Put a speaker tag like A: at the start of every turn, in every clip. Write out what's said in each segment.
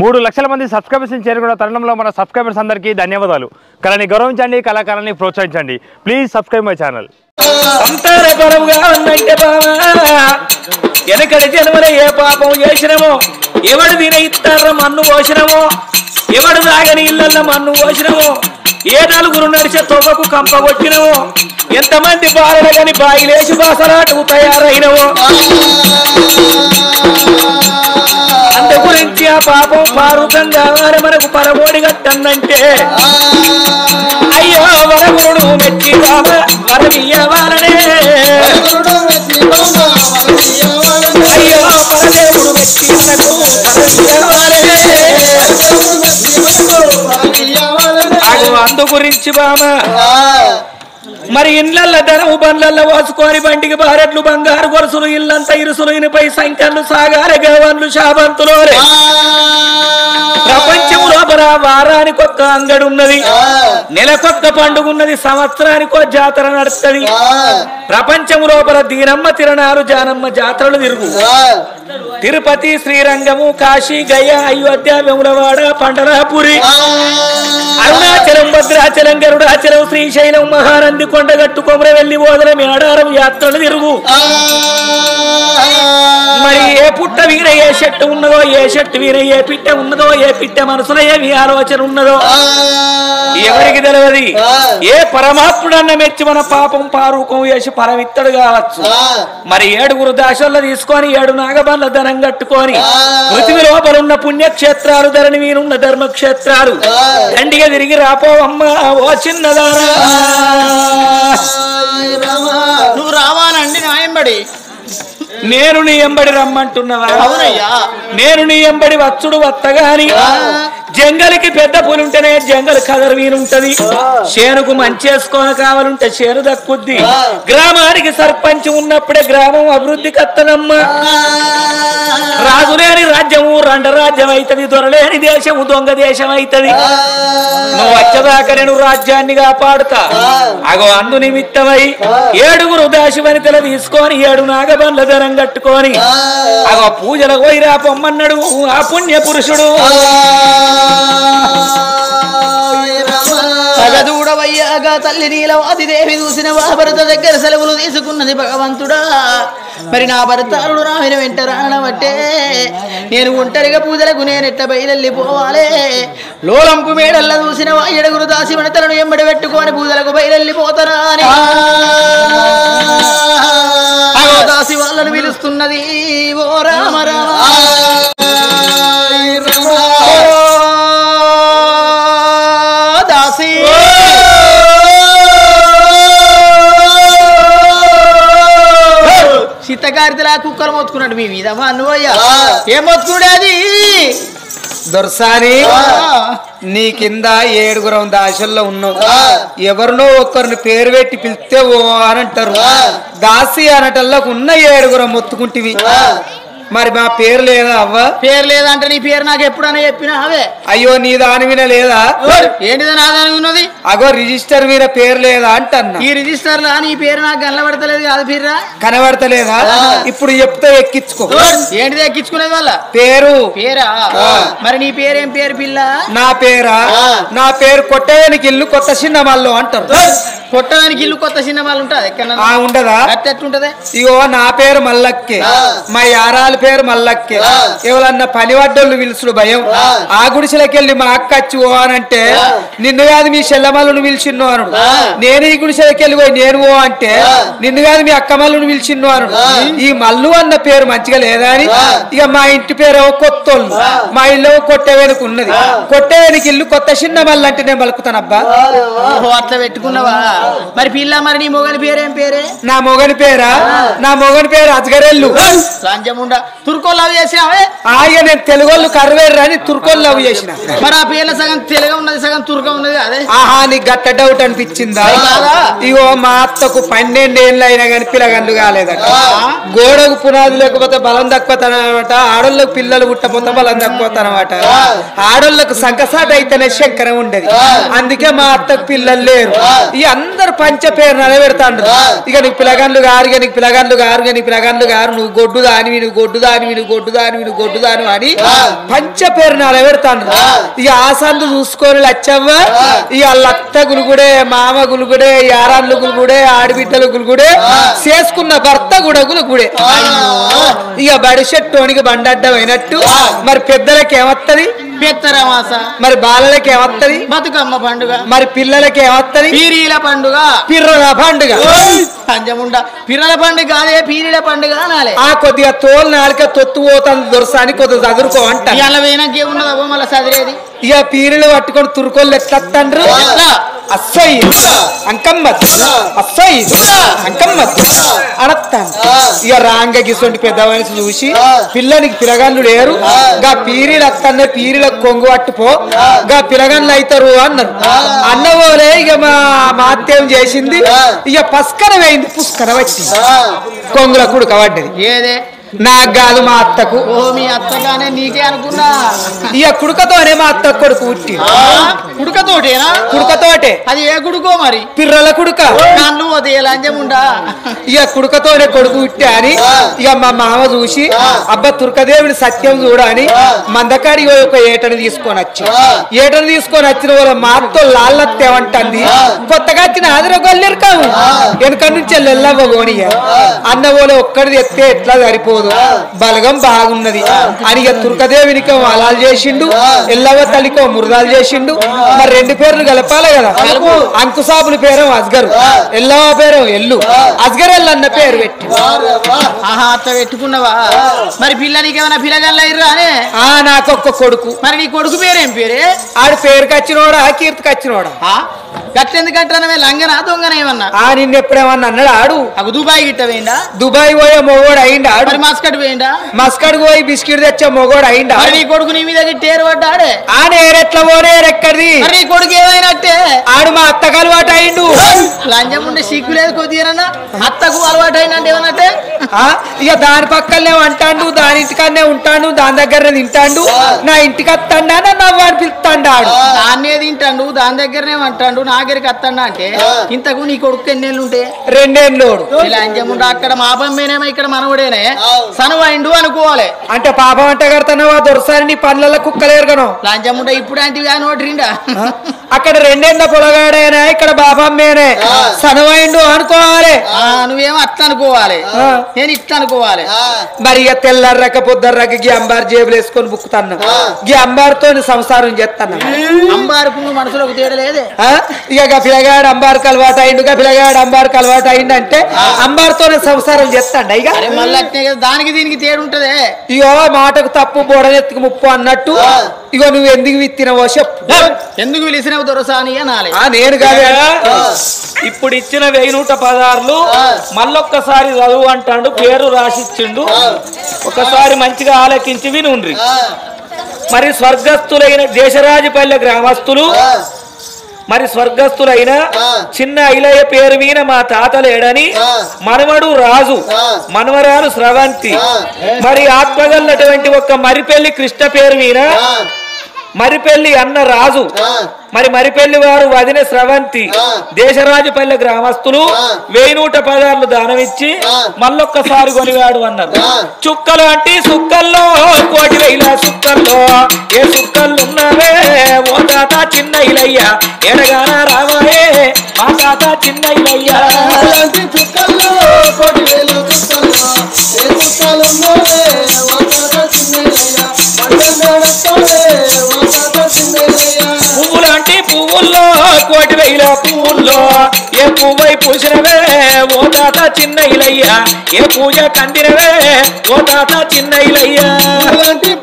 A: 3 లక్షల మంది సబ్స్క్రైబర్స్ చేరుకున్న తరుణంలో మన సబ్స్క్రైబర్స్ అందరికీ ధన్యవాదాలు. కళని గౌరవించండి, కళాకారాన్ని ప్రోత్సహించండి. Please subscribe my channel.
B: వెనకడి జన్మలో ఏ పాపం చేసినమో, ఎవడు తిన ఇస్తార మన్ను పోసినమో, ఎవడు రాగని ఇళ్ళల్లో మన్ను పోసినమో, ఏ నలుగురు నడిచే తొవ్వకు కంప కొట్టినవో, ఎంతమంది బాలలు కాని బాయిలేసి బాసలాటకు తయారైనవో, అందు గురించి ఆ పాపం పారుకంగా మనకు పరమోడి గట్టందంటే అయ్యో వరగుడు మెచ్చి బాబ వరమియ్యవాలనే, అయ్యో పరదేవుడు మెచ్చి మనకు అందు గురించి బామ మరి ఇండ్లల్ల ధనము బండ్లల్లో వాసుకొని బండికి బారెట్లు బంగారు గొలుసులు ఇల్లంతా ఇరుసులు ఇనిపై సంఖ్యలు సాగారే గవన్లు శాబంతులో ప్రపంచం లోపల వారానికొక్క అంగడి ఉన్నది, నెలకొక్క పండుగ ఉన్నది, సంవత్సరానికో జాతర నడుస్తుంది. ప్రపంచం లోపల దీనమ్మ తిరణాలు జానమ్మ జాతరలు తిరుగు. తిరుపతి, శ్రీరంగము, కాశీ, గయ, అయోధ్య, వెములవాడ, పండరాపురి, అరుణాచలం, భద్రాచలం, గరుడాచలం, శ్రీశైలం, మహానంది, కొండగట్టు, కొమరవెల్లి, ఓదల, మేడారం యాత్రలు తిరుగు. మరి ఏ పుట్ట వీర ఏ చెట్టు ఉన్నదో, ఏ చెట్టు వీర ఏ పిట్ట ఉన్నదో, ఏ పిట్ట మనసులో ఏమి ఆలోచన ఉన్నదో ఎవరికి తెలియదు. ఏ పరమాత్ముడన్న మెచ్చి మన పాపం పారూకం వేసి పరమిత్తడు కావచ్చు. మరి 7 దాశల్లో తీసుకొని 7 నాగబండ్ల ధనం కట్టుకొని పృథివీ లోపల ఉన్న పుణ్యక్షేత్రాలు, ధరణి మీనున్న ధర్మక్షేత్రాలు దండిగా తిరిగి రాపోవమ్మ ఓ చిన్నదారా.
C: నువ్వు రావాలండి నాయంబడి,
B: నేను నీ ఎంబడి రమ్మంటున్నవా? నేను నీ ఎంబడి వచ్చుడు వత్తగాని జంగలికి పెద్ద పులుంటేనే జంగల్ కదర్ వీనుంటది, చేనుకు మంచేసుకోని కావాలంటే చేను దక్కుద్ది. గ్రామానికి సర్పంచ్ ఉన్నప్పుడే గ్రామం అభివృద్ధి కత్తనమ్మ. రాజులేని రాజ్యము రండరాజ్యం అవుతుంది, దొరలేని దేశము దొంగ దేశం అవుతుంది. నువ్వు వచ్చేదాకా నేను రాజ్యాన్ని కాపాడుతా. అగో అందు నిమిత్తమై 7 దాసి వనితలు తీసుకొని 7 నాగబండ్ల ధనం కట్టుకొని అగో పూజలకు పోయిరా పొమ్మన్నాడు ఆ పుణ్య పురుషుడు.
C: సగదూడవయ్యాగా తల్లి నీలవాది దేవి చూసిన భరత దగ్గర సెలవులు తీసుకున్నది భగవంతుడా. మరి నా భర్తారుడు రామిన వెంట రానబట్టే నేను ఒంటరిగా పూజలకు నేనెట్ట బయలెళ్ళిపోవాలి. లోలంపు మేడల్లా చూసిన 7 దాసి వనితలను ఎంబడి పెట్టుకొని పూజలకు బయలెళ్ళిపోతారా అని దాసి వాళ్ళను పిలుస్తున్నది. ఓ రామ రామ దాసి చిత్తకారితలా కుక్కలు మొత్తుకున్నాడు మీ మీద అన్నయ్య. ఏం మొత్తుకునేది
B: దొరసాని? నీ కింద 7 దాశల్లో ఉన్నావు. ఎవరినో ఒక్కరిని పేరు పెట్టి పిలిస్తే ఓ అని అంటారు. దాసి అనటల్లోకి ఉన్న 7 మొత్తుకుంటివి. మరి మా పేరు లేదా అవ్వ?
C: పేరు లేదంటే నీ పేరు నాకు ఎప్పుడైనా చెప్పినా అవే.
B: అయ్యో నీ దాని మీద లేదా?
C: ఏంటిదో నా దాని ఉన్నది.
B: అగో రిజిస్టర్ మీద పేరు లేదా అంటన్నా.
C: ఈ రిజిస్టర్ లా నీ పేరు నాకు కనబడతలేదు కాదు పిర్రా.
B: కనబడతలేదా? ఇప్పుడు చెప్తే ఎక్కించుకో.
C: ఏంటిది ఎక్కించుకునేది వాళ్ళ
B: పేరు?
C: పేరా? మరి నీ పేరేం పేరు పిల్ల?
B: నా పేరా? నా పేరు కొట్టడానికి ఇల్లు కొత్త చిన్నమాల్లో అంటారు.
C: కొట్టడానికి ఇల్లు కొత్త చిన్నమాలు ఉంటుంది ఎక్కడ
B: ఉండదా?
C: ఎట్లుంటది?
B: ఇగో నా పేరు మల్లక్కే, మా యారాల పేరు మల్లక్కే. ఎవరన్నా పనివడ్డోళ్ళు పిలుచుడు భయం. ఆ గుడిసెలకెళ్ళి మా అక్క వచ్చి ఓ అనంటే నిన్ను కాదు మీ చెల్లమల్లును పిలిచిన్నో అను. నేను ఈ గుడిసెలకెళ్ళి పోయి నేను ఓ అంటే నిన్ను కాదు మీ అక్క మల్లును పిలిచిన్నో అను. ఈ మల్లు అన్న పేరు మంచిగా లేదా అని ఇక మా ఇంటి పేరు కొత్తోళ్ళు, మా ఇల్లు కొట్టేవేనికి ఉన్నది. కొట్టేవేనికి ఇల్లు కొత్త చిన్న మల్లు అంటే నేను పలుకుతానబ్బా.
C: అట్లా పెట్టుకున్నావా? మరి పిల్ల మరి నీ మొగని పేరేం పేరే?
B: నా మొగని పేరా? నా మొగని పేరు అజగరెల్లు.
C: సంజముండా తుర్కోళ్ళు లవ్ చేసినావే?
B: ఆయన నేను తెలుగోళ్ళు కరవేరు అని తుర్కోళ్ళు లవ్ చేసిన.
C: మరి ఆ పేర్ల సగం తెలుగు ఉన్నది సగం తుర్క ఉన్నది అదే.
B: ఆహా నీకు గట్ట డౌట్ అనిపించిందా? ఇగో మా అత్తకు 12 ఏళ్ళు అయినా కానీ పిల్లగండ్లు కాలేదట. గోడకు పునాది లేకపోతే బలం తక్కువతనమాట, ఆడోళ్ళకు పిల్లలు పుట్టపోతే బలం తక్కువతనమాట. ఆడోళ్ళకు సంకసాట అయితేనే శంకరం ఉండేది. అందుకే మా అత్తకు పిల్లలు లేరు. ఈ అందరు పంచ పేరు నిలబెడతాండ్రు. ఇక నీకు పిల్లగండ్లు గారు, నీకు పిల్లగండ్లు గారు, నీకు పిల్లగండ్లు గారు, నువ్వు గొడ్డు దానివి, నువ్వు గొడ్డు గొడ్డుదాని అని పంచ పేరునాలు పెడతాను. ఇక ఆసందు చూసుకొని లచ్చవ్వ ఇక లత్త గులుగుడే, మామ గులుగుడే, యారాన్లు గులుగుడే, ఆడబిడ్డలు గులుగుడే, చేసుకున్న భర్త కూడా గులుగుడే. ఇక బడిసెట్టోనికి బండడ్డం అయినట్టు మరి పెద్దలకి ఏమత్తది?
C: పెత్తరమాస.
B: మరి బాలలకి ఏమత్తది?
C: బతుకమ్మ పండుగ.
B: మరి పిల్లలకి ఏమత్తది?
C: పీరీల పండుగ.
B: పిర్రల పండుగ.
C: పంచముండ పిర్రల పండుగ కాదే, పీరీల పండుగ అనాలే.
B: ఆ కొద్దిగా తోలు నాలుక తొత్తు పోతుంది దొరసాని కొద్దిగా చదువుకో అంట.
C: ఇలా వేయనాకే ఉన్నదవ్వ మళ్ళీ చదివేది.
B: ఇక పీరీలు పట్టుకొని తురుకోళ్ళు ఎట్లండ్రు? అస్సయి అంకమ్మ అస్సయి అంకమ్మ అనత్తాను. ఇక రాంగ గిసొంటి పెద్ద మనిషి చూసి పిల్లనికి పిలగాళ్ళు లేరు, గా పీరీలు అత్తన్నే పీరీలకు కొంగు పట్టుపో, గా పిలగాళ్ళు అవుతారు అన్నారు. అన్నవోలే ఇక మా అత్తేం చేసింది, ఇక పస్కర వేయింది, పుష్కర వచ్చి కొంగుల కుడుక పడ్డది.
C: ఏదే
B: నాకు కాదు మా అత్తకు.
C: ఓ మీ అత్తగానే నీకే అనుకున్నా.
B: ఇక కుడుకతోనే మా అత్త కొడుకు పుట్టి.
C: కుడుకతోటేనా?
B: కుడుకతోటే.
C: అది ఏ కుడుకో మరి?
B: పిర్రల కుడుక.
C: నన్ను అదే లంజముండా.
B: ఇక కుడుకతోనే కొడుకు పుట్టా అని ఇక మా మామ చూసి అబ్బా తుర్కదేవుడి సత్యం చూడని మందకాడి ఒక ఏటని తీసుకొని వచ్చి వచ్చిన వాళ్ళ మా అత్తో లాల్లత్తేమంటుంది, కొత్తగా వచ్చిన ఆదిరగొల్లిరుకాము వెనక నుంచి ఎల్లవ్వ పోనీ అన్న వాళ్ళు ఒక్కడిది ఎత్తే ఎట్లా సరిపోదు, బలగం బాగున్నది అని ఇక తుర్కదేవినికో అలాలు చేసిండు, ఎల్లవ్వ తల్లికో మురదాలు చేసిండు. మరి రెండు పేర్లు కలపాలి కదా. అంకుసాబుల పేరు అస్గరు, ఎల్లవ్వ పేరు ఎల్లు, అస్గర్ ఎల్లన్న పేరు పెట్టి.
C: ఆహా అత్త పెట్టుకున్నావా? మరి పిల్లనికి ఏమైనా పిల్లగల్లయ్యరా అనే?
B: నాకొక్క కొడుకు.
C: మరి నీ కొడుకు పేరేం పేరే?
B: ఆడి పేరుకి వచ్చినోడా కీర్తికి వచ్చినోడా?
C: గట్లెందుకంటానవే, లంగనా దొంగన ఏమన్నా?
B: నిన్ను ఎప్పుడేమన్నా అన్నాడు? ఆడు
C: అగు దుబాయ్ గిట్ట వేయండా?
B: దుబాయ్ పోయే మొగోడు అయిండా? ఆడు
C: మస్కట్ వేయండా?
B: మస్కట్ పోయి బిస్కెట్ తెచ్చే మొగోడు అయిండా?
C: నీ కొడుకు నీ మీద గిట్టేరు పడ్డాడే.
B: నేరెట్లా పోనేరెక్కడిది?
C: నీ కొడుకు ఏమైనట్టే?
B: ఆడు మా అత్తకు అలవాటు అయిండు.
C: లంచం ఉండే సిగ్గు లేదు కొద్దిగా, అత్తకు అలవాటు అయినట్టు ఏమన్నట్టే?
B: ఇక దాని పక్కనే అంటాడు, దాని ఇంటికనే ఉంటాడు, దాని దగ్గరనే తింటాడు, నా ఇంటికి వస్తాడా నవ్వాడు పిలుస్తాడు. ఆడు
C: దాన్నే తింటాడు, దాని దగ్గరనే అంటాడు, నా దగ్గరికి వస్తాడా అంటే ఇంతకు నీ కొడుకు ఎన్నేళ్ళు ఉంటే?
B: 2 ఏళ్ళు.
C: లంచం ఉండే అక్కడ మా బొమ్మేనేమో ఇక్కడ మనవడేనే సనవైండు అనుకోవాలి.
B: అంటే పాపం అంటే కడతానవా దొరసారి నీ పనులలో కుక్కలేరుగను.
C: లంచం ఉండే ఇప్పుడు అంటే నోటిండా
B: అక్కడ 2 ఏళ్ళ పొలగాడేనా, ఇక్కడ బాబమ్మేనే సనవైండు అనుకోవాలి.
C: నువ్వేమో అట్లా అనుకోవాలి, నేను ఇట్లా అనుకోవాలి.
B: మరి ఇక తెల్లర్రక పొద్దర్రక గీ అంబారు జేబులు వేసుకొని బుక్కుతాను, గీ అంబారుతో సంసారం చేస్తాను.
C: అంబారుకు మనసులోకి తేడలేదే.
B: ఇక పిల్లగాడు అంబారుకు అలవాటు అయిండు, పిల్లగాడు అంబారుకు అలవాటు అయిండు అంటే అంబారుతోనే సంసారం చేస్తాడు. ఇక
C: మళ్ళీ దానికి దీనికి తేడుంటదే.
B: ఇగో మాటకు తప్పు బోడనెత్తుకు ముప్పు అన్నట్టు ఇగో నువ్వు ఎందుకు విత్తినవో చెప్పు.
C: ఎందుకు పిలిచినవు దొరసాని అనాలి.
B: నేను కాదు.
D: ఇప్పుడు ఇచ్చిన 1116 మళ్ళొక్కసారి చదువు అంటాడు, పేరు రాసిచ్చిండు, ఒకసారి మంచిగా ఆలకించి వినుండ్రి. మరి స్వర్గస్థులైన దేశరాజపల్లె గ్రామస్తులు, మరి స్వర్గస్థులైన చిన్న ఐలయ్య పేరు మీద మా తాత లేడని మనవడు రాజు, మనవరాలు స్రవంతి, మరి ఆత్మగల్లటువంటి ఒక మరిపెల్లి కృష్ణ పేరు మీద మరిపెల్లి అన్న రాజు, మరి మరిపెల్లి వారు వదిన స్రవంతి, దేశరాజుపల్లె గ్రామస్తులు 1116 దానమిచ్చి మళ్ళొక్కసారి కొనివాడు అన్నారు. చుక్కలు అంటే సుక్కల్లో 1,000 సుక్కల్లో ఏ సుక్కలు ఉన్నవే ఓ తాత చిన్న ఇలయ్య, ఎడగాన రావాయే మా తాత చిన్న ఇలయ్య.
E: చుక్కల్లో 1,000 సుక్కల్లో ఏ సుక్కలు ఉన్నవే ఓ తాత చిన్న ఇలయ్య,
D: పువ్వులు అంటే పువ్వుల్లో 1,000 పువ్వుల్లో ఏ పువ్వై పూసినవే ఓ తాత చిన్న ఇలయ్య, ఏ పూజ కందినవే ఓ తాత చిన్న ఇలయ్య.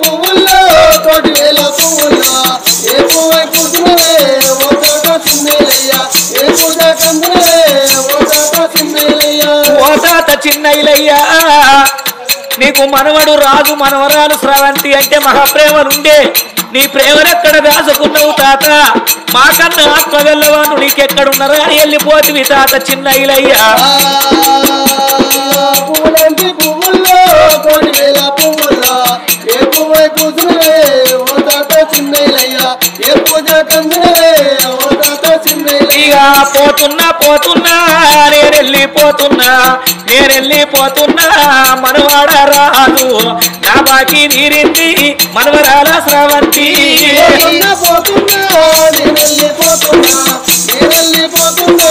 E: పువ్వుల్లో 1,000 పువ్వుల్లో ఏ పువ్వై పూసినవే ఓ తాత చిన్న ఇలయ్య, ఏ పూజ కందినవే ఓ తాత చిన్న ఇలయ్య.
D: ఓ తాత చిన్న ఇలయ్య, నీకు మనవడు రాజు, మనవరాలు స్రవంతి అంటే మహాప్రేమనుండే, నీ ప్రేమనెక్కడ దాచుకున్నావు తాత, మాకన్నా ఆత్మగల్లవాడు నీకెక్కడున్నారా అని వెళ్ళిపోతుంది తాత చిన్న ఇలయ్య.
E: పువ్వులంటి పువ్వుల్లో 1,000 పువ్వుల్లో ఏ పువ్వై పూసినవే ఓ తాత చిన్న ఇలయ్య, ఏ పూజ కందినవే ఓ తాత చిన్న ఇలయ్య.
D: ఇక పోతున్నా పోతున్నా నేనెళ్ళిపోతున్నా మనవాడ రాదు నా బాకీ తీరింది మనవరాల స్రవంతి
E: పోతున్నా నేనెళ్ళిపోతున్నా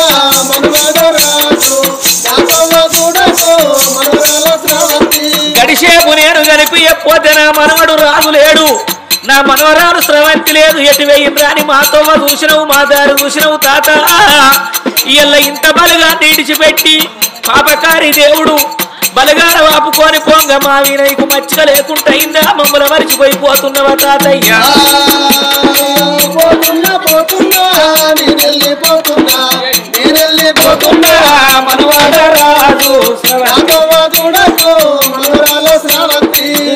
E: మనవాడ రాదు మనవరాల స్రవంతి
D: గడిసేపు నేను గడిపియపోతే నా మనవడు రాదు లేడు నా మనవరాలు స్రవంతి లేదు ఎటు వేయింది రాని మాతో చూసినవు మా దారి చూసినవు తాత ఇళ్ళ ఇంత బలుగా నీడిచిపెట్టి పాపకారి దేవుడు బలగాన వాపుకొని పొంగ మా వీనైకు మచ్చిక లేకుండా అయిందా మమ్మల్ని మరిచిపోయిపోతున్నవా తాతయ్య
E: నేనెళ్ళిపోతున్నా
D: మనవాడ రాదు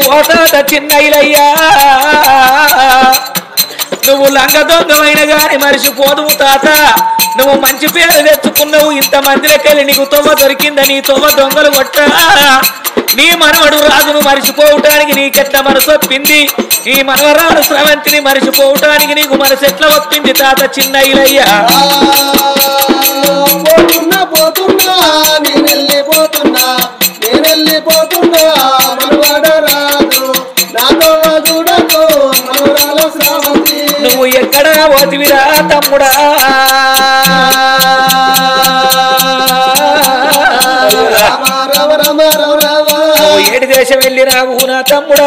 D: ఓ తాత చిన్నయ్యా నువ్వు లంగ దొంగమైన గాని మరిచిపోదువు తాత నువ్వు మంచి పేరు తెచ్చుకున్నావు ఇంత మందిలకెళ్ళి నీకు తొవ్వ దొరికిందని తొవ్వ దొంగలు కొట్ట నీ మనవడు రాజును మరిచిపోవటానికి నీకెట్లా మనసు ఒప్పింది ఈ మనవరాలు స్రవంతిని మరిచిపోవటానికి నీకు మనసు ఎట్లా ఒప్పింది తాత చిన్నయ్యా
E: పోతున్నా నేనెళ్ళిపోతున్నా మనవాడ రాదు నాతో చూడకు మనవరాల స్రవంతి
D: నువ్వు ఎక్కడ పోతివిరా తమ్ముడా నువ్వు ఏడు దేశం వెళ్ళిరావు నా తమ్ముడా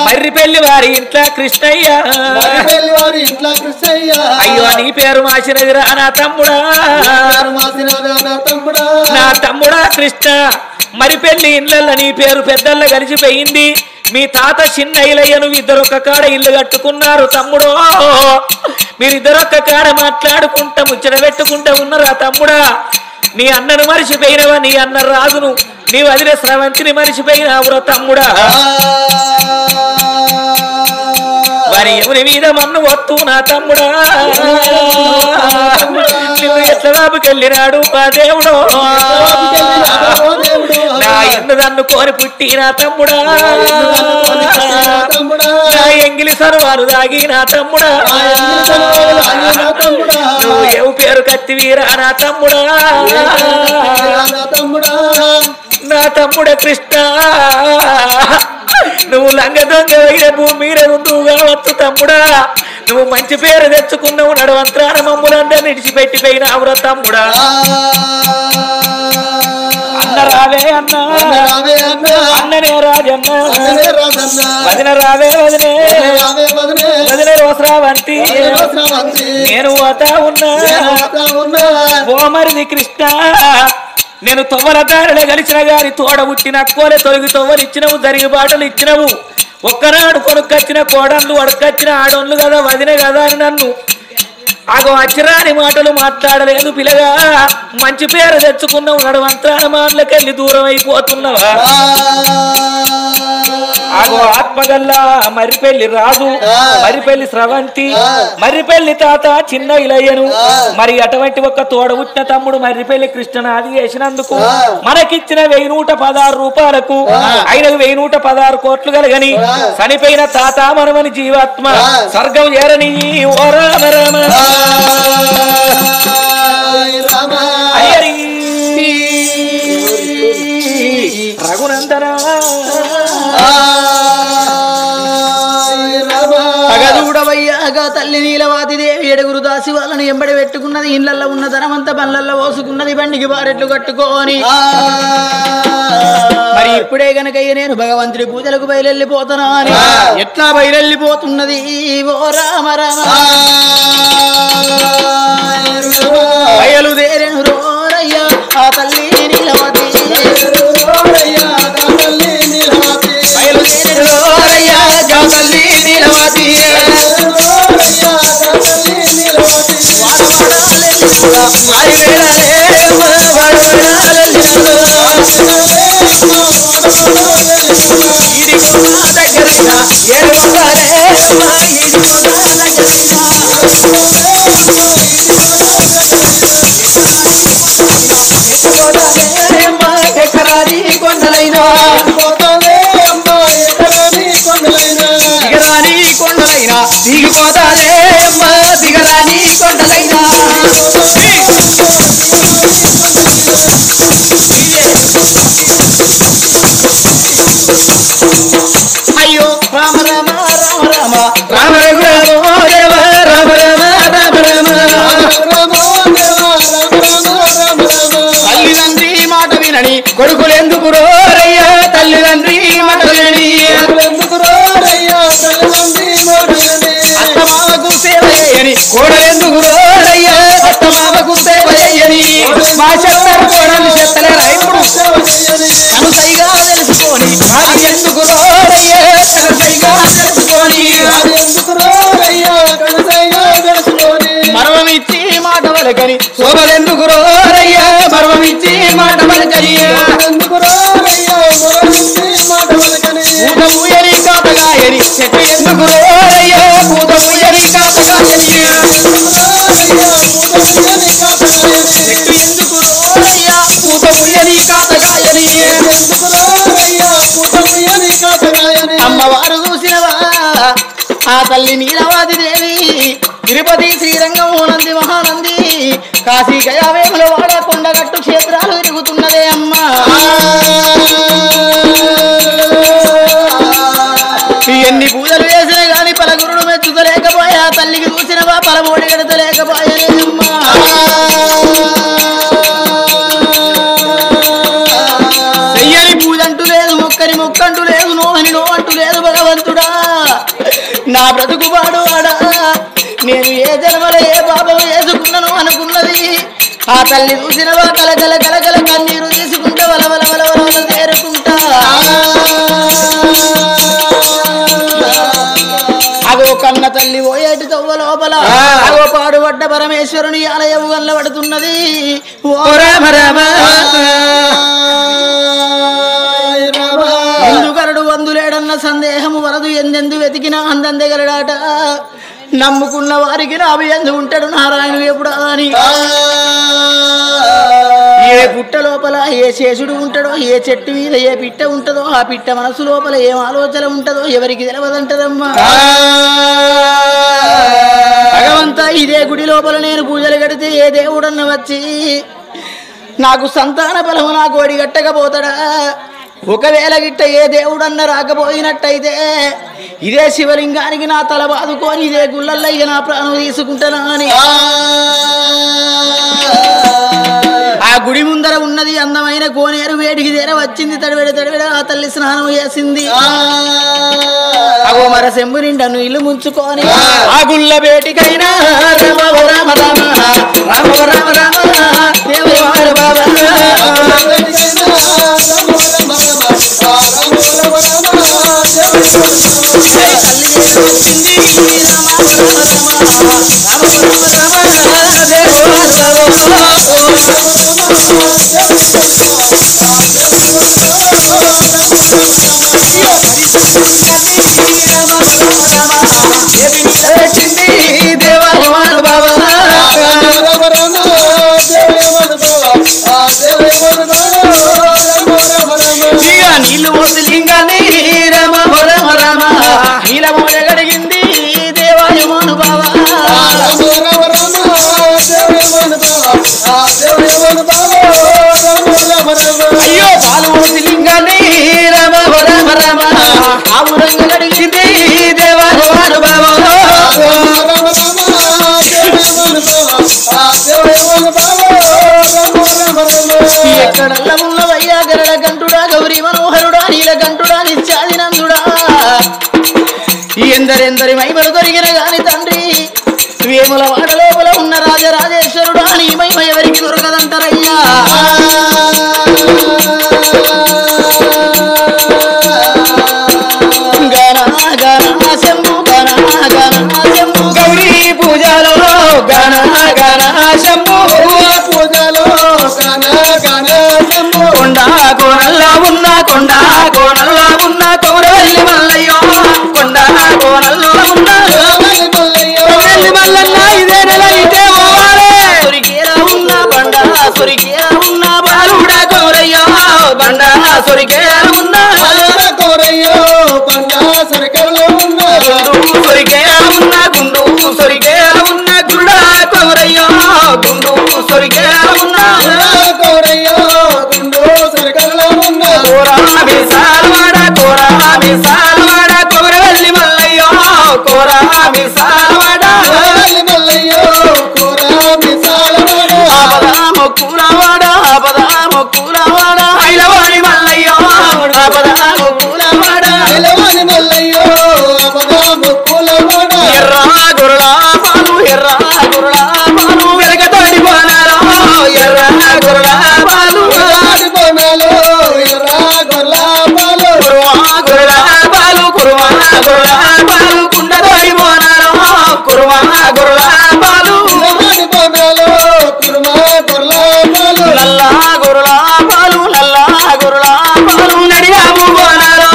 D: మర్రిపల్లి వారి ఇంట్లో కృష్ణయ్య అయ్యో నీ పేరు మాసినదిరా నా తమ్ముడా నా తమ్ముడా కృష్ణ మరిపెళ్లి ఇళ్ళల్లో నీ పేరు పెద్దల్లో కలిసిపోయింది మీ తాత చిన్నయ్యను ఇద్దరొక్క కాడ ఇల్లు కట్టుకున్నారు తమ్ముడో మీరిద్దరొక్క కాడ మాట్లాడుకుంటా ముచ్చట పెట్టుకుంటా ఉన్నారా తమ్ముడా నీ అన్నను మరిచిపోయినవా నీ అన్న రాజును నీ వదిన స్రవంతిని మరిచిపోయినావురా తమ్ముడా వారి ఎవరి మీద మన్ను వత్తు నా తమ్ముడా నువ్వు ఎట్ల బాబుకెళ్ళినాడు ఆ దేవుడో నా ఎన్ను దన్ను కోరి పుట్టి నా తమ్ముడా నా ఎంగిలి సర్వాలు దాగి నా తమ్ముడా నువ్వు ఎవు పేరు కత్తివీరా నా తమ్ముడా నా తమ్ముడ కృష్ణ నువ్వు లంగ దొంగ వైన భూమి మీద ఉండు కావచ్చు తమ్ముడా నువ్వు మంచి పేరు తెచ్చుకున్నావు నడవంత్రాన మమ్ములందరినీ విడిచిపెట్టిపోయినావురా తమ్ముడా అన్న రావే అన్న అన్ననే రాజన్న వదిన రావే వదినే రోసరావంతి నేను పోతా ఉన్నా ఓ మరిది కృష్ణ నేను తొవ్వల దారిలో గలిచిన గారి తోడ పుట్టిన కోలే తొలగి తొవ్వలిచ్చినవు జరిగి బాటలు ఇచ్చినవు ఒక్కనాడు కొనుక్కొచ్చిన కోడళ్ళు అడుక్కొచ్చిన ఆడోళ్ళు కదా వదిన కదా అని నన్ను ఆగో అచ్చిరాని మాటలు మాట్లాడలేదు పిల్లగా మంచి పేరు తెచ్చుకున్నావు నడవంత్రాన మాటలకెళ్ళి దూరం అయిపోతున్నావా ఆగో ఆత్మగల్లా మర్రిపెళ్లి రాజు మర్రిపెళ్లి స్రవంతి మర్రిపెళ్లి తాత చిన్న ఇలయ్యను మరి అటువంటి ఒక్క తోడ పుట్టిన తమ్ముడు మర్రిపెళ్లి కృష్ణనాది చేసినందుకు మనకిచ్చిన 1116 రూపాయలకు ఆయనకు 1116 కోట్లు కలగని చనిపోయిన తాత మనమని జీవాత్మ స్వర్గం చేరని ఓ రామ రామ అయ్యరి రఘునందన
C: పగదూడవయ్యాగా తల్లి నీలవాది దేవి ఏడుగురు దాసి వాళ్ళని ఎంబడి పెట్టుకున్నది ఇళ్లలో ఉన్న ధనమంతా పనులలో పోసుకున్నది బండికి బారెట్లు కట్టుకోని మరి ఇప్పుడే గనక నేను భగవంతుడి పూజలకు బయలుపోతున్నా అని ఎట్లా బయలుపోతున్నది ఓ రామ రామ బయలుదేరెను రోరయ్యా ఆ తల్లి నీలవతి బయలుదేరెను రోరయ్యా ఆ తల్లి నీలవతి కొండలైనా దిగరాని కొండలైనా దిగిపోతానే అమ్మా దిగరాని అయ్యో రామ రామ రామ రామ
B: రామ రఘురామో దేవ రామ రామ రామ రామ
C: తల్లిదండ్రి మాట వినని
B: కొడుకులెందుకు రోరయ్యా తల్లిదండ్రి మటలని
C: అత్తమామకు సేవ చేయని
B: కోడలెందుకు రోరయ్యా అత్తమామకు సేవ చెయ్యని మా చెత్తరు కోడలు చెత్తలేరా ఇప్పుడు
C: కనుసైగా తెలుసుకొని
B: అది ఎందుకు రోరయ్యా కనసైగా తెలుసుకొని
C: మరవమిచ్చి మాట వలకని
B: శోభలెందుకు రోరయ్యా మర్మమిచ్చి మాట మలకని
C: పూత పూయని కాతగాయని
B: చెట్టు ఎందుకు రోరయ్యా పూత పుయ్యని కాపగాయని
C: చెట్టు ఎందుకు రోరయ్యా
B: పూత పుయ్యని కాపగాయని
C: అమ్మవారు చూసినవా ఆ తల్లి నీలవాది దేవి తిరుపతి శ్రీరంగం నంది మహానంది కాశీ గయావేముల వాడ కొండగట్టు క్షేత్రాలు తిరుగుతున్నదే అమ్మా ఎన్ని పూజలు వేసినా గాని పలగురుడు మెచ్చుతలేకపోయా తల్లికి చూసినవా పలమోడి గడతలేకపోయే అమ్మా చెయ్యని పూజంటూ లేదు మొక్కని మొక్కంటూ లేదు నోహని నోవంటూ లేదు భగవంతుడా నా బ్రతుకు పాడువాడా నేను ఏ జన్మలో ఏ పాపం వేసుకున్నాను అనుకున్నది ఆ తల్లి చూసినవా కలకల కలకల కన్నీరు తీసుకుంటా వలవల వలవల తేరుకుంటా అగో కన్న తల్లి ఓయేటి తవ్వ లోపల అగో పాడుబడ్డ పరమేశ్వరుని ఆలయం గల్లబడుతున్నది ఓ రామ రామ ఎందుకరడు వందులేడన్న సందేహము వరదు ఎందెందు వెతికినా అందందెగరడాట నమ్ముకున్న వారికి నావి ఎందు ఉంటాడు నారాయణుడు ఎప్పుడు అని ఏ పుట్ట లోపల ఏ శేషుడు ఉంటాడో ఏ చెట్టు మీద ఏ పిట్ట ఉంటదో ఆ పిట్ట మనసు లోపల ఏం ఆలోచన ఉంటదో ఎవరికి తెలవదంటదమ్మా భగవంతా ఇదే గుడి లోపల నేను పూజలు కడితే ఏ దేవుడన్న వచ్చి నాకు సంతాన బలము నా కోడి గట్టకపోతాడా ఒకవేళ గిట్ట ఏ దేవుడన్న రాకపోయినట్టయితే ఇదే శివలింగానికి నా తల బాదుకొని ఇదే గుళ్ళల్లో ఇక నా ప్రాణం తీసుకుంటానా అని ఆ గుడి ముందర ఉన్నది అందమైన కోనేరు వేడికి తీర వచ్చింది తడివెడ తడివెడ ఆ తల్లి స్నానం చేసింది అగో మర సెంబు నిండను ఇల్లు ముంచుకొని ఆ గుళ్ళ వేటికైనా రామ రామ రామ రామ రామ రామ దేవవార బాబా నీళ్ళు మోసలింగాన్ని రామ రామ రామ నీల మోడ గడిగింది దేవాయమాను బాబా అయ్యో పాలు మోసలింగాన్ని రామ రామ రామ ఆవు రంగు గడిగింది దేవాయమాను బాబా ఎక్కడల్లా ఉన్నవయ్యా గరడ గంటుడా గౌరీ మనోహరుడా నీలకంఠుడా నిత్యాదినందుడా ఎందరెందరి మహిమలు దొరికిన గాని తండ్రి వేముల వాడ లోపల ఉన్న రాజరాజేశ్వరుడా నీ మహిమ ఎవరికి దొరకదంటారయ్యా గౌరీ పూజలో గణ గణ శంభు పూజలో కొండా కోనల్లా ఉన్న కొండా కోనల్లా ఉన్న కౌరవల్లి మల్లయ్యో కొండా కోనల్లా ఉన్న కౌరవల్లి మల్లన్న ఇదే నెల ఇదే పోవాలే సురికేలా ఉన్న బండ సురికేలా ఉన్న
D: కోరామి సాలవాడా
E: మల్లయ్యో కూర మిసాలవాడ
D: ఆపదాము కూలవాడా ఆపదాము కూలవాడా ఐలవాణి మల్లయ్యో ఆపదాము కూలవాడా
E: నిలవని మల్లయ్యో అబదాము కూలవాడ
D: ఎర్రా గురులా పాలు ఎర్రా గురులా పాలు వెలగతోడి పోనాలో ఎర్రా గురులా పాలు
E: ఆడి బొమ్మలో ఎర్ర గొర్ల పాలు
D: కురువా గురులా పాలు కురువా గురులా పాలు కుండతోడి పోనాలో కురువా గురులా పాలు
E: ఆడి బొమ్మలో కుర్మా గొర్ల పాలు
D: నల్లా గురులా పాలు నల్లా గురులా పాలు నడియాము పోనాలో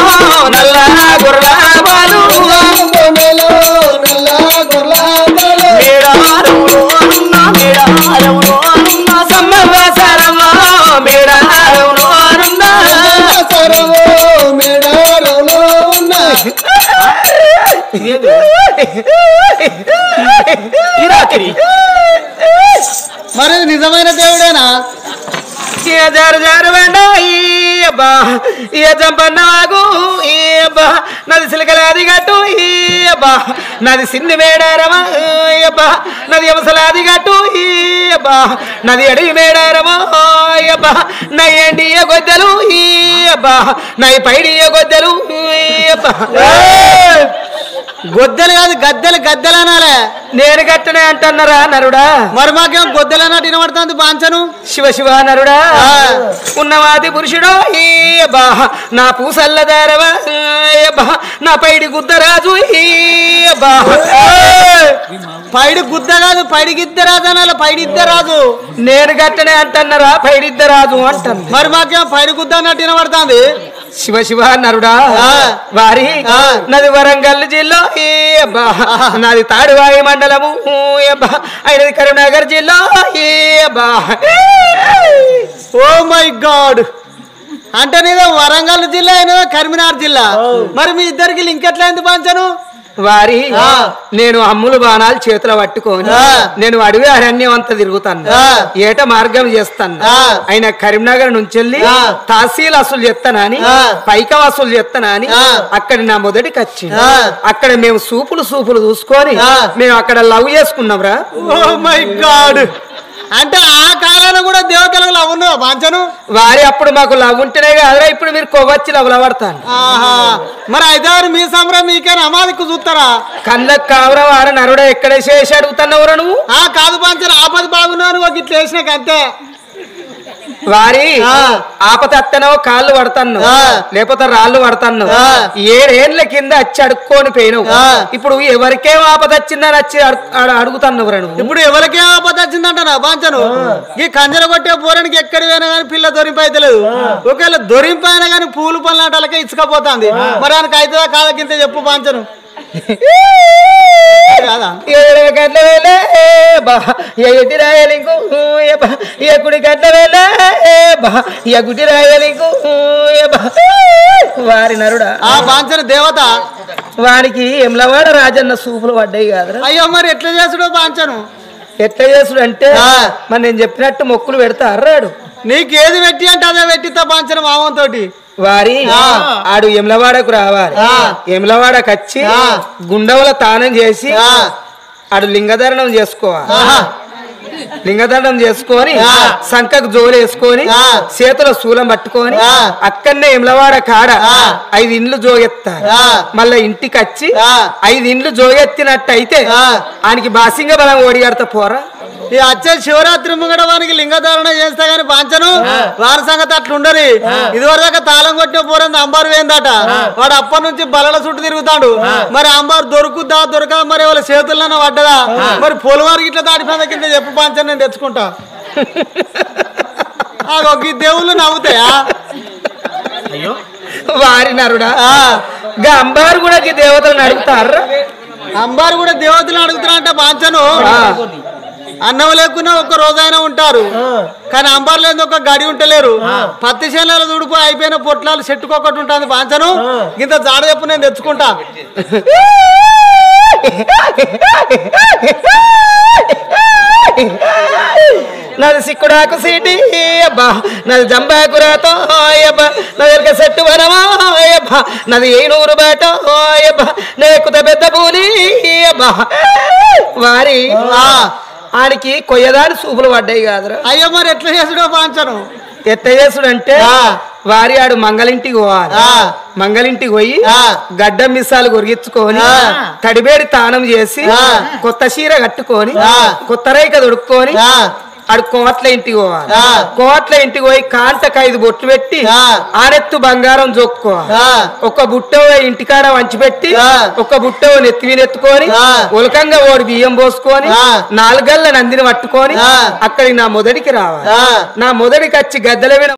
D: నల్లా గురులా పాలు
E: ఆడి బొమ్మలో నల్ల గొర్ల పాలు
D: మేడారములో అన్న మేడారములో అన్న సమ్మవాసరమా మేడారములో అన్న
E: సరవో మేడారంలో ఉన్న
D: ఇరాకిరి
E: మరి నిజమైన దేవుడేనా
D: ఏ జారు జారు వెండ ఈ అబ్బా ఏ జంపన్నవాగు ఈ అబ్బా నది సిలకలాది గట్టు ఈ అబ్బా నది సిన్ని మేడారమా ఈ అబ్బా నది అవసలాది గట్టు ఈ అబ్బా నది అడిగి మేడారమా ఈ అబ్బా నై ఎండియ గొద్దెలు ఈ అబ్బా నై పైడియ గొద్దెలు ఈ అబ్బా
E: గొద్దెలు కాదు గద్దెలు గద్దెలు అనాలే
D: నేను గట్టనే అంటున్నారా నరుడా
E: మరి మాకేం గొద్దెలు అన్నట్టు వినబడుతుంది బాంచను
D: శివ శివ నరుడా ఉన్నవాది పురుషుడో ఈ అబ్బా నా పూసల్లదారవా ఈ అబ్బా నా పైడి గుద్దరాజు ఈ అబ్బా
E: పైడి గుద్ద కాదు పైడి గిద్దరాజు అనాలి పైడి ఇద్దరాజు
D: నేను గట్టనే అంటున్నారా పైడిద్దరాజు అంటాను
E: మరి మాకేం పైడి గుద్ద అన్నట్టు వినబడుతుంది
D: శివ శివ నరుడా వారి నది వరంగల్ జిల్లా ఈ అబ్బా నాది తాడువాయి మండలము ఈ అబ్బా అయినది కరీంనగర్ జిల్లా ఈ అబ్బా
E: ఓ మై గాడ్ అంటే నీదో వరంగల్ జిల్లా అయినదో కరీంనగర్ జిల్లా మరి మీ ఇద్దరికి లింక్ ఎట్లయింది పంచను
D: వారి నేను అమ్ములు బాణాలు చేతులు పట్టుకొని నేను అడవి అరణ్యం అంతా తిరుగుతాను ఏట మార్గం చేస్తాను ఆయన కరీంనగర్ నుంచి వెళ్ళి తహసీల్ వసూలు చేస్తానని పైక వసూలు చేస్తానని అక్కడ నా మొదటికి వచ్చి అక్కడ మేము సూపులు చూసుకొని మేము అక్కడ లవ్ చేసుకున్నాం రా.
E: ఓ మై గాడ్ అంటే ఆ కాలంలో కూడా దేవతలకు లవ్ ఉన్నదా పంచను
D: వారి అప్పుడు మాకు లవ్ ఉంటేనే కాదురా ఇప్పుడు మీరు కొవ్వచ్చి లవడతాను.
E: ఆహా మరి అయితే మీ సంబరం మీకేనా అమాదికు చూస్తారా
D: కళ్ళకు కావరా వాడ నరుడ ఎక్కడ చేసి అడుగుతున్నావురా నువ్వు
E: కాదు పంచను ఆపది బాగున్నాను ఒక ఇట్లా వేసినాక అంతే
D: వారి ఆపతత్తనో కాళ్ళు పడతాను లేకపోతే రాళ్ళు పడతాను 7 ఏళ్ల కింద వచ్చి అడుక్కొని పోయినావు ఇప్పుడు ఎవరికేం ఆపద వచ్చిందని వచ్చి అడుగుతాను నువ్వు
E: ఇప్పుడు ఎవరికే ఆపద వచ్చిందంటారా బాంచను ఈ కంజర కొట్టే పోరానికి ఎక్కడి పోయినా కానీ పిల్ల దొరింపు అయితే లేదు ఒకవేళ దొరింపు అయినా కానీ పూలు పనులాటలకే ఇసుకపోతుంది మరి ఆయనకి అవుతుందా కాదకింత చెప్పు బాంచను
D: గట్ల వేలే ఎగుటి రాయలింకు ఎకుడి గట్ల వేలే ఎగుటి రాయలింకు వారి నరుడా
E: ఆ బాంచను దేవత
D: వానికి ఎమ్లవాడ రాజన్న సూపులు పడ్డాయి కాదురా.
E: అయ్యో మరి ఎట్లా చేసుడు బాంచను
D: ఎట్లా చేసుడు అంటే మరి నేను చెప్పినట్టు మొక్కులు పెడతా అర్రాడు
E: నీకేది పెట్టి అంటే అదే పెట్టిస్తా బాంచను మామంతోటి
D: వారి ఆడు ఎమ్లవాడకు రావాలి ఎమ్లవాడకు వచ్చి గుండవల తానం చేసి ఆడు లింగధరణం చేసుకోవాలి లింగదండం చేసుకొని సంకకు జోలు వేసుకొని చేతుల శూలం పట్టుకొని అక్కడనే ఎమ్లవాడ కాడ 5 ఇండ్లు జోగెత్తారు. మళ్ళా ఇంటికి వచ్చి 5 ఇండ్లు జోగెత్తినట్టయితే ఆయనకి బాసింగ బలం ఓడిగడతా పోరా.
E: ఈ వచ్చే శివరాత్రి ముంగడ వానికి లింగధారణ చేస్తా గాని పాంచను వారి సంగతి అట్లుండరు. ఇదివరదాకా తాళం కొట్టిన పోరంది అంబారు వేందట. వాడు అప్పటి నుంచి బలల చుట్టూ తిరుగుతాడు. మరి అంబారు దొరుకుద్దా దొరకదా మరి వాళ్ళ చేతుల్లోనే పడ్డదా మరి పొలవారికి ఇట్లా దాటిపోయిన కింద చెప్పు పాంచను నేను తెచ్చుకుంటా. ఈ దేవుళ్ళు నవ్వుతాయా
D: వారి నరుడా అంబారు కూడా దేవతలను అడుగుతారు.
E: అంబారు కూడా దేవతలను అడుగుతున్నా అంటే పాంచను అన్నం లేకున్నా ఒక్క రోజైనా ఉంటారు కానీ అంబారు లేదు ఒక గడి ఉంటలేరు. పత్తి చేనుల దుడుపు అయిపోయిన పొట్లాలు చెట్టుకొకటి ఉంటుంది పాంచను ఇంత జాడ చెప్పు నేను తెచ్చుకుంటా.
B: నాది సిక్కుడాకు సీటి అబ్బా నాది జంబాకురాతో అబ్బా నాది సెట్టు వనమా అబ్బా నాది ఏనూరు బాట అబ్బా నేకుత పెద్ద పూలి అబ్బా వారి ఆడికి కొయ్యదాని సూపులు పడ్డాయి కాదురా.
E: అయ్యో మరి ఎట్లా చేసుడో పాంచను
B: ఎట్ట చేసుడు అంటే వారి ఆడు మంగళింటికి పోవాలి. మంగళింటికి పోయి గడ్డం మిస్సాలు కొరిగించుకొని తడిబేడి తానం చేసి కొత్త చీర కట్టుకొని కొత్త రైక దొడుక్కొని ఆడు కోట్ల ఇంటికి పోవాలి. కోట్ల ఇంటికి పోయి కాంటకు 5 బొట్లు పెట్టి ఆనెత్తు బంగారం జొక్కోవాలి. ఒక బుట్టో ఇంటికాడ వంచిపెట్టి ఒక బుట్టో నెత్తినెత్తుకొని ఉలకంగా ఓడి బియ్యం పోసుకొని 4 గల్ల నందిని పట్టుకొని అక్కడికి నా మొదటికి రావాలి. నా మొదటికి వచ్చి గద్దెల